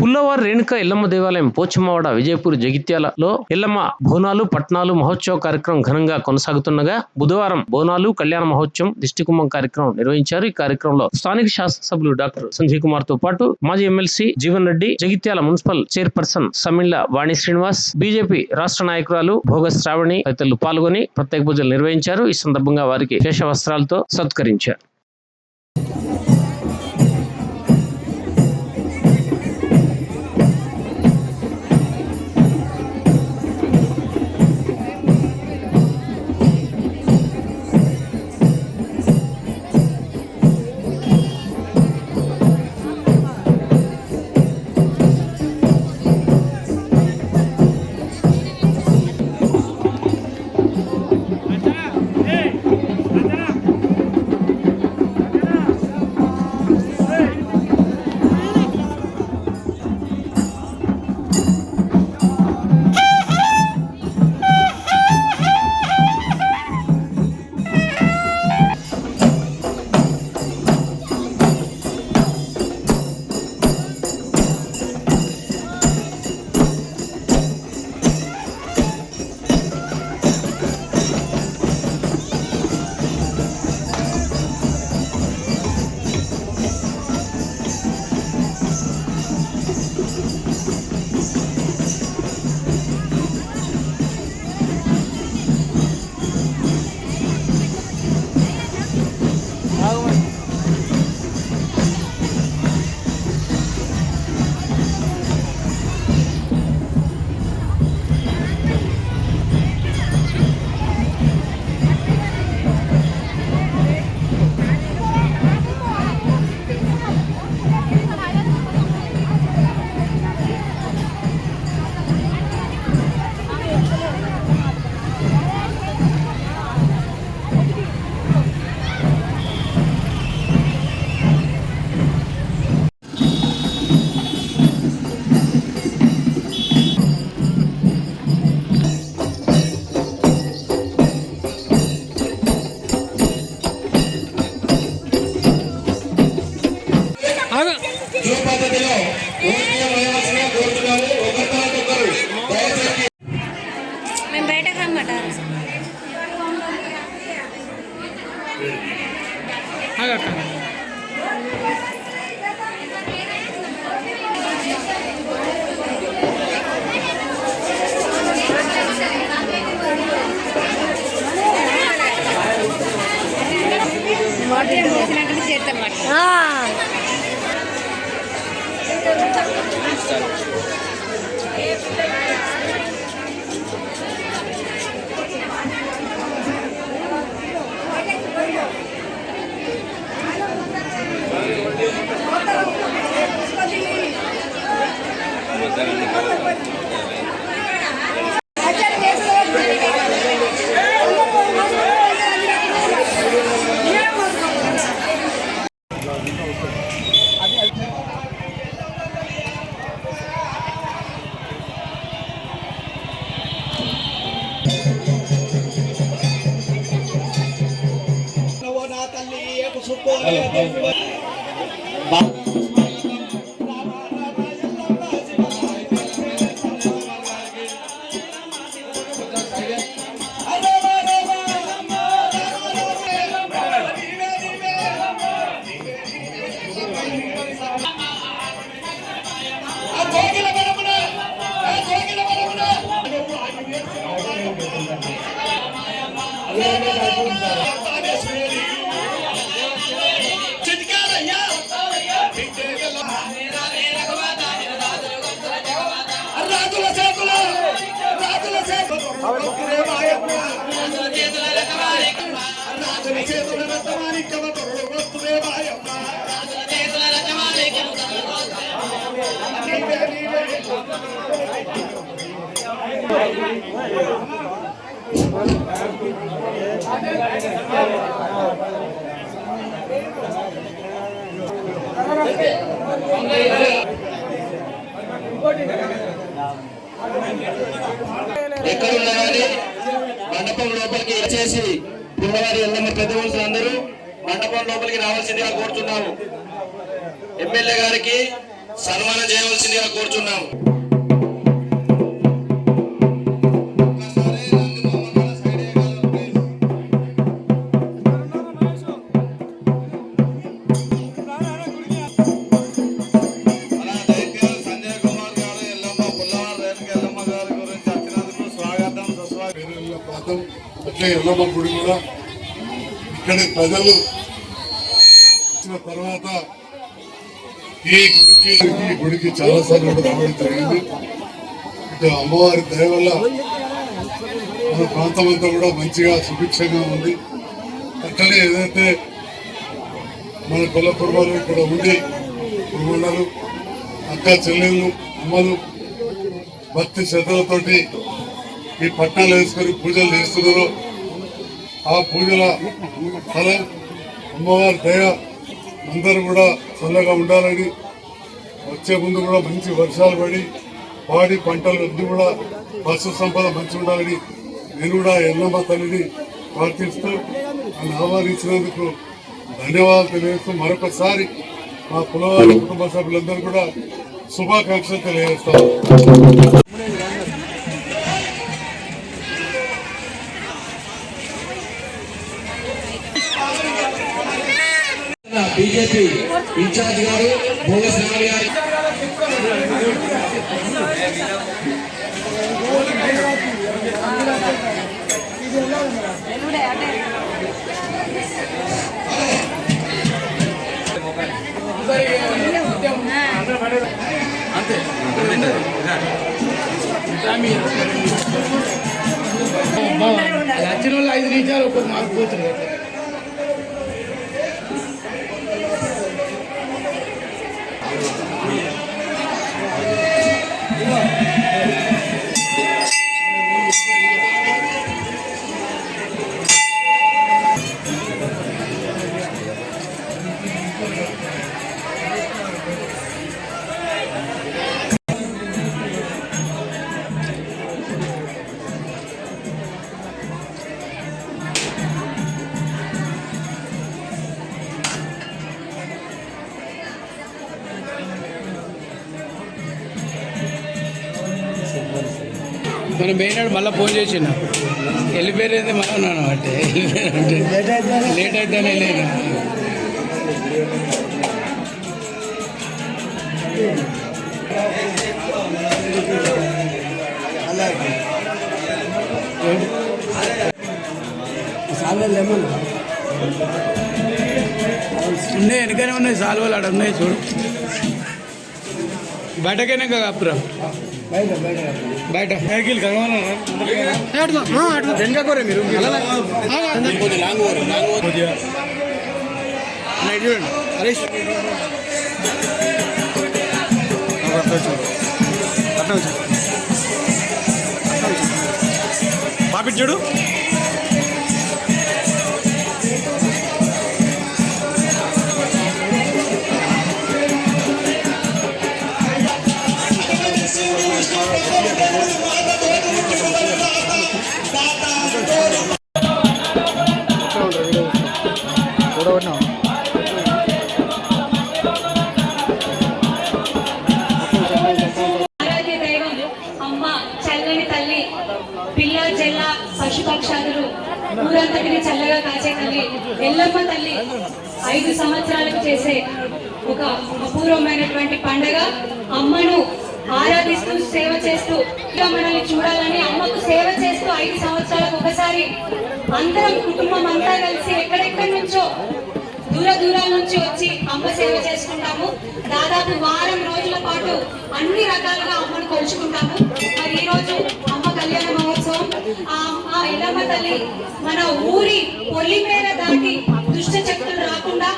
పుల్లవారి రేణుక ఎల్లమ్మ దేవాలయం పోచమ్మవాడ విజయపూర్ జగిత్యాలలో ఎల్లమ్మ బోనాలు పట్నాలు మహోత్సవ కార్యక్రమం ఘనంగా కొనసాగుతుండగా బుధవారం బోనాలు కళ్యాణ మహోత్సవం దిష్టికుంభం కార్యక్రమం నిర్వహించారు. ఈ కార్యక్రమంలో స్థానిక శాసనసభ్యులు డాక్టర్ సంజయ్ కుమార్ తో పాటు మాజీ MLC Jeevan Reddy, Jagtial municipal chairperson Samilla Vani Srinivas, BJP రాష్ట్ర నాయకురాలు భోగ శ్రావణి తదితరులు పాల్గొని ప్రత్యేక పూజలు నిర్వహించారు. ఈ సందర్భంగా వారికి శేష వస్త్రాలతో సత్కరించారు. మేము బయటకు రమ్మంటారు. మండపం లోపలికి వచ్చేసి పుల్లవారి ఎల్లమ్మ పెద్ద మనుషులందరూ మండపం లోపలికి రావాల్సిందిగా కోరుతున్నాము. ఎమ్మెల్యే గారికి సన్మానం చేయవలసిందిగా కోరుచున్నాం. అట్లే ఎల్లమ్మ గుడి కూడా ఇక్కడి ప్రజలు వచ్చిన తర్వాత ఈ గుడికి చాలా సార్లు రావడం జరిగింది. ఇటు అమ్మవారి దయ వల్ల మన ప్రాంతం అంతా కూడా మంచిగా సుభిక్షంగా ఉంది. అట్లనే ఏదైతే మన కుల కుటుంబాలు ఇక్కడ ఉండి కుటుంబాలు అక్క చెల్లెళ్ళు అమ్మలు భక్తి శ్రద్ధలతోటి ఈ పట్నాలు వేసుకొని పూజలు చేస్తున్నారో ఆ పూజల ఫలం అమ్మవారి దయ అందరూ కూడా చల్లగా ఉండాలని, వచ్చే ముందు కూడా మంచి వర్షాలు పడి పాడి పంటలు అన్ని కూడా పశు సంపద మంచి ఉండాలని నేను కూడా ఎల్లమ్మ తల్లిని ప్రార్థిస్తూ నన్ను ఆహ్వానించినందుకు ధన్యవాదాలు తెలియజేస్తూ మరొకసారి మా కులవారి కుటుంబ సభ్యులందరూ కూడా శుభాకాంక్షలు తెలియజేస్తాను. బీజేపీ ఇన్ఛార్జ్ గారు బోగస్ రామయ్య గారు లక్షల 5 నిమిషాలు ఒక మార్పు పోతుంది. మనం పోయినాడు మళ్ళీ ఫోన్ చేసిన వెళ్ళిపోయేది మనం ఉన్నాను అంటే లేట్ అవుతానే లేదు. ఉన్నాయి వెనకనే ఉన్నాయి సాల్వలు ఆడ ఉన్నాయి చూడు. బయటకైనా అప్పురా బయట సైకిల్ కలవాలే మీరు హరీష్ పాపి చూడు. ఆరాధ్య దైవం అమ్మ చల్లని తల్లి, పిల్ల చెల్ల పశుపక్షాదులు ఊరంతటిని చల్లగా కాచే తల్లి ఎల్లమ్మ తల్లి 5 సంవత్సరాలకు చేసే ఒక అపూర్వమైనటువంటి పండగ. అమ్మను ఆరాధిస్తూ సేవ చేస్తూ ఇంకా మనల్ని చూడాలని అమ్మకు సేవ చేస్తూ 5 సంవత్సరాలకు ఒకసారి అందరం కుటుంబం అంతా కలిసి ఎక్కడెక్కడి నుంచో దూరాల నుంచి వచ్చి అమ్మ సేవ చేసుకుంటాము. దాదాపు వారం రోజుల పాటు అన్ని రకాలుగా అమ్మను కొలుచుకుంటాము. మరి ఈ రోజు అమ్మ కళ్యాణ మహోత్సవం. ఆ ఎల్లమ్మ తల్లి మన ఊరి పొలిమేర దాటి దుష్ట శక్తులు రాకుండా,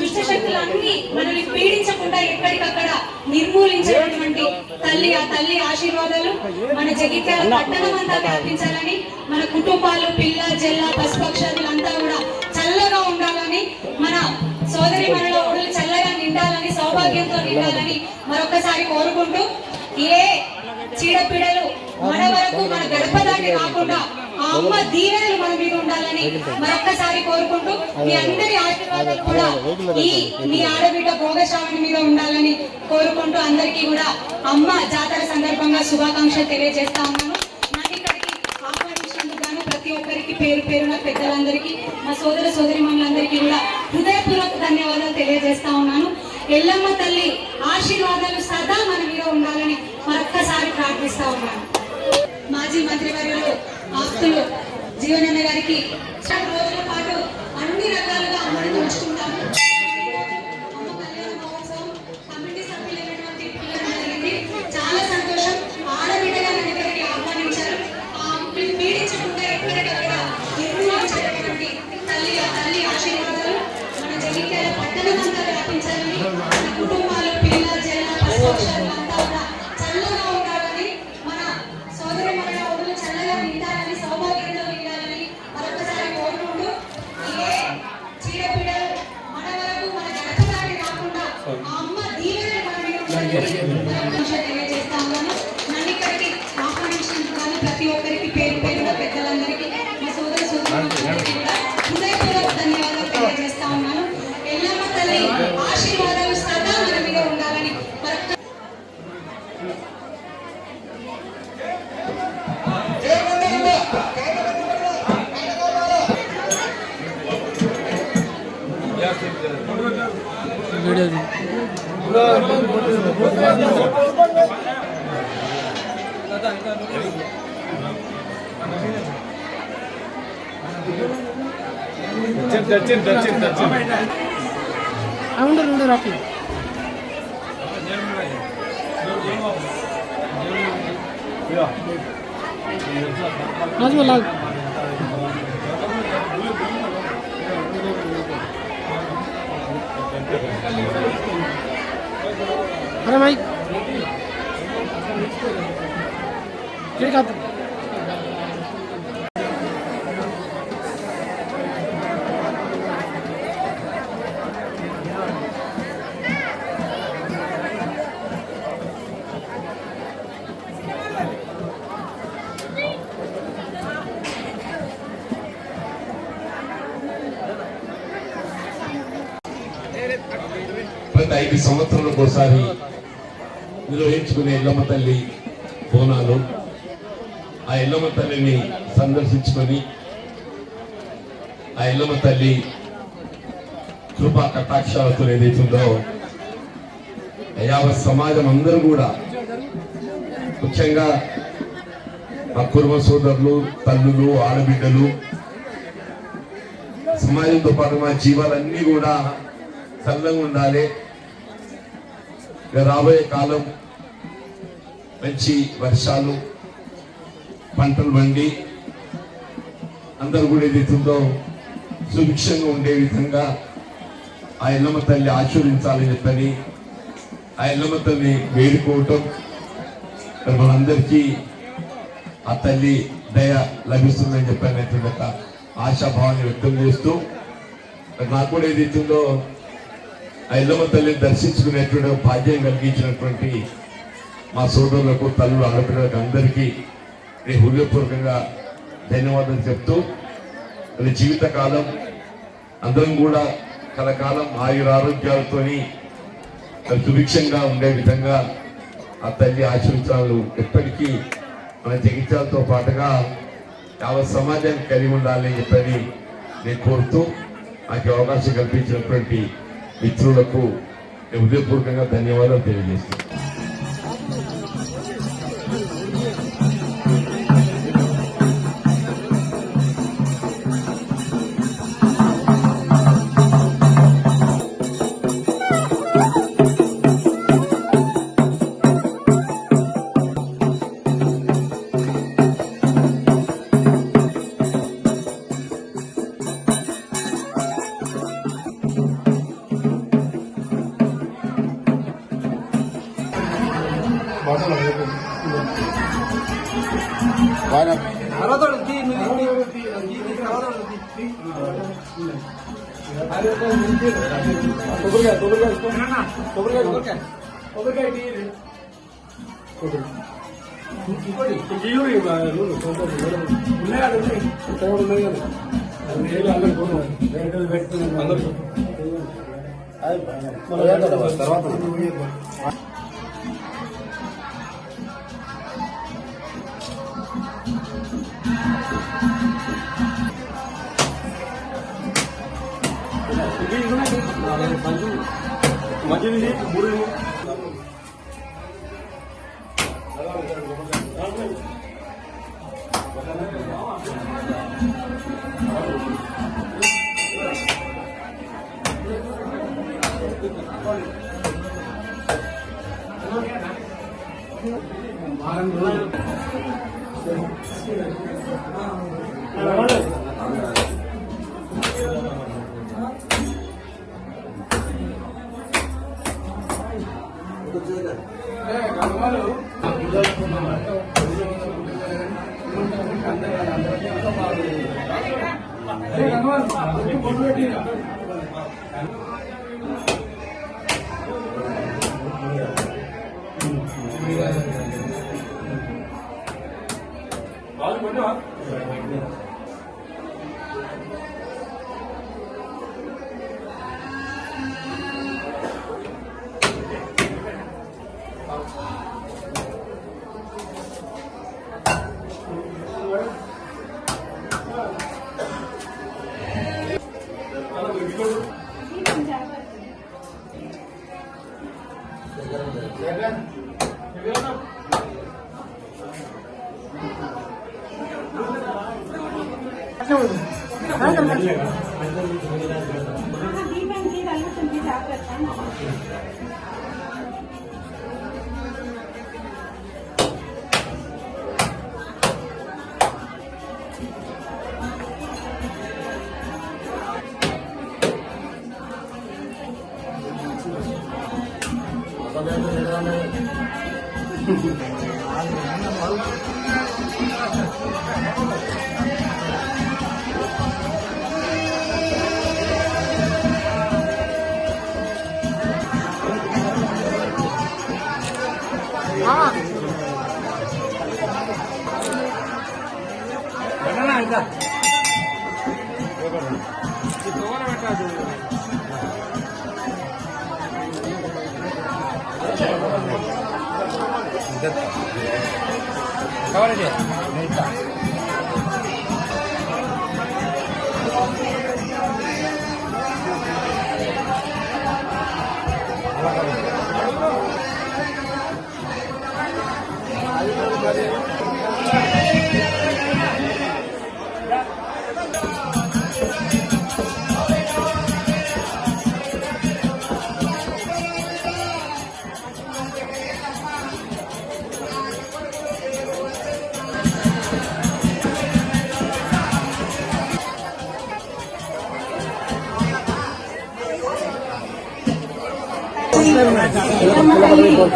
దుష్ట శక్తులు అన్ని మనల్ని పీడించకుండా ఎక్కడికక్కడ నిర్మూలించేటువంటి తల్లి. ఆ తల్లి ఆశీర్వాదాలు మన జగిత్యాల పట్టణం అంతా వ్యాపించాలని, మన కుటుంబాలు పిల్ల జల్ల పశుపక్షాదులంతా కూడా చల్లగా ఉండాలని, మన సోదరి మనలో ఒడులు చల్లగా నిండాలని, సౌభాగ్యంతో నిండాలని మరొకసారి కోరుకుంటూ, ఏ చీడపీడలు మన వరకు మన గడప దాటి రాకుండా ఆ అమ్మ దీవెనలు మన మీద ఉండాలని మరొక్కసారి కోరుకుంటూ మీ అందరి ఆశీర్వాదాలు కూడా మీ ఆడబిడ్డ భోగశ్రావణి మీద ఉండాలని కోరుకుంటూ అందరికీ కూడా అమ్మ జాతర సందర్భంగా శుభాకాంక్షలు తెలియజేస్తా ఉన్నాను. నన్ను ఇక్కడికి ఆహ్వానించినందుకు గాను ప్రతి ఒక్కరికి పేరు పేరున పెద్దలందరికీ మా సోదర సోదరిమణులందరికీ కూడా హృదయపూర్వక ధన్యవాదాలు తెలియజేస్తా ఉన్నాను. ఎల్లమ్మ తల్లి ఆశీర్వాదాలు సదా మన మీద ఉండాలని మరొక్కసారి ప్రార్థిస్తా ఉన్నాను. మాజీ మంత్రివర్యులు ఆప్తులు జీవనన్న గారికి రోజుల పాటు అన్ని రకాలుగా అమ్మని పంచుకుంటాము. అమ్మ కళ్యాణ మహోత్సవం కమిటీ సభ్యులైనటువంటి పిల్లలు జరిగింది. చాలా సంతోషం. ఆడబిడ్డగా నన్ను ఇక్కడికి ఆహ్వానించారు. పీడించకుండా ఎక్కడికక్కడ నిర్మూలించేటటువంటి తల్లి ఆశీర్వాదాలు మన జగిత్యాల పట్టణమంతా వ్యాపించాలని, మన కుటుంబాలు పిల్ల జల్ల పశుపక్షాలు అంతా కూడా చల్లగా ఉండాలని, మన సోదరి మన ఊళ్ళు చల్లగా నిండాలని, సౌభాగ్యంతో నిండాలని మరొకసారి కోరుకుంటూ ఏ చీడపీడలు మన వరకు మన గడప దాటి రాకుండా ఆ అమ్మ దీవెనలు మన మీద ఉండాలని తెలియజేస్తా ఉన్నాను. నన్ను ఇక్కడికి ఆహ్వానించినందుకు కానీ ప్రతి ఒక్కరికి పేరు పేరుగా పెద్దలందరికీ మా సోదర సోదరులందరికీ కూడా హృదయపూర్వక ధన్యవాదాలు తెలియజేస్తా ఉన్నాను. ఎల్లమ్మ తల్లి ఆశీర్వాదాలు సదా మన మీద ఉండాలని अरे भाई ठीक है ప్రతి 5 సంవత్సరాలకు ఒకసారి నిర్వహించుకునే ఎల్లమ్మ తల్లి బోనాలు, ఆ ఎల్లమ్మ తల్లిని సందర్శించుకొని ఆ ఎల్లమ్మ తల్లి కృపా కటాక్షాలతో ఏదైతుందో యావత్ సమాజం అందరూ కూడా, ముఖ్యంగా మా కుటుంబ సోదరులు, తల్లులు, ఆడబిడ్డలు, సమాజంతో పాటు మా జీవాలన్నీ కూడా చల్లగా ఉండాలి. రాబోయే కాలం మంచి వర్షాలు, పంటలు పండి అందరూ కూడా ఏదైతుందో సుభిక్షంగా ఉండే విధంగా ఆ ఎల్లమ్మ తల్లి ఆశీర్వదించాలని చెప్పని ఆ ఎల్లమ్మ తల్లిని వేడుకోవటం, మనందరికీ ఆ తల్లి దయ లభిస్తుందని చెప్పని ఒక ఆశాభావాన్ని వ్యక్తం చేస్తూ, నాకు కూడా ఏదైతుందో ఆ ఎల్లమ్మ తల్లిని దర్శించుకునేటువంటి భాగ్యం కలిగించినటువంటి మా సోదరులకు, తల్లులు, ఆడపిల్లలకు అందరికీ నేను హృదయపూర్వకంగా ధన్యవాదాలు చెప్తూ, అది జీవితకాలం అందరం కూడా కలకాలం ఆయురారోగ్యాలతోని సుభిక్షంగా ఉండే విధంగా ఆ తల్లి ఆశీర్వాదాలు ఎప్పటికీ మన జగిత్యాలతో పాటుగా యావత్ సమాజానికి కలిగి ఉండాలని చెప్పని నేను కోరుతూ, నాకు అవకాశం కల్పించినటువంటి మిత్రులకు హృదయపూర్వకంగా ధన్యవాదాలు తెలియజేస్తున్నాను.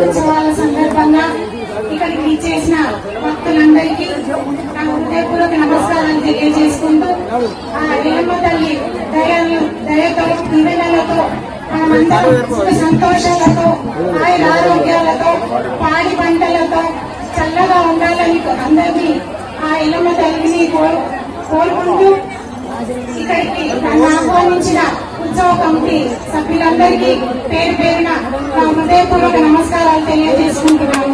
ఉత్సవాల సందర్భంగా ఇక్కడికి ఇచ్చేసిన భక్తులందరికీ నా హృదయపూర్వక నమస్కారాలు తెలియజేసుకుంటూ ఆ ఎల్లమ్మ తల్లి దయతో దీవెనలతో మనమందరం సుఖ సంతోషాలతో ఆయుర ఆరోగ్యాలతో పాడి పంటలతో చల్లగా ఉండాలని అందరినీ ఆ ఎల్లమ్మ తల్లిని కోరుకుంటూ ఇక్కడికి నన్ను ఆహ్వానించిన ఉత్సవ కమిటీ సభ్యులందరికీ పేరు పేరున నా హృదయపూర్వక నమస్కారాలు తెలియజేసుకుంటున్నాను.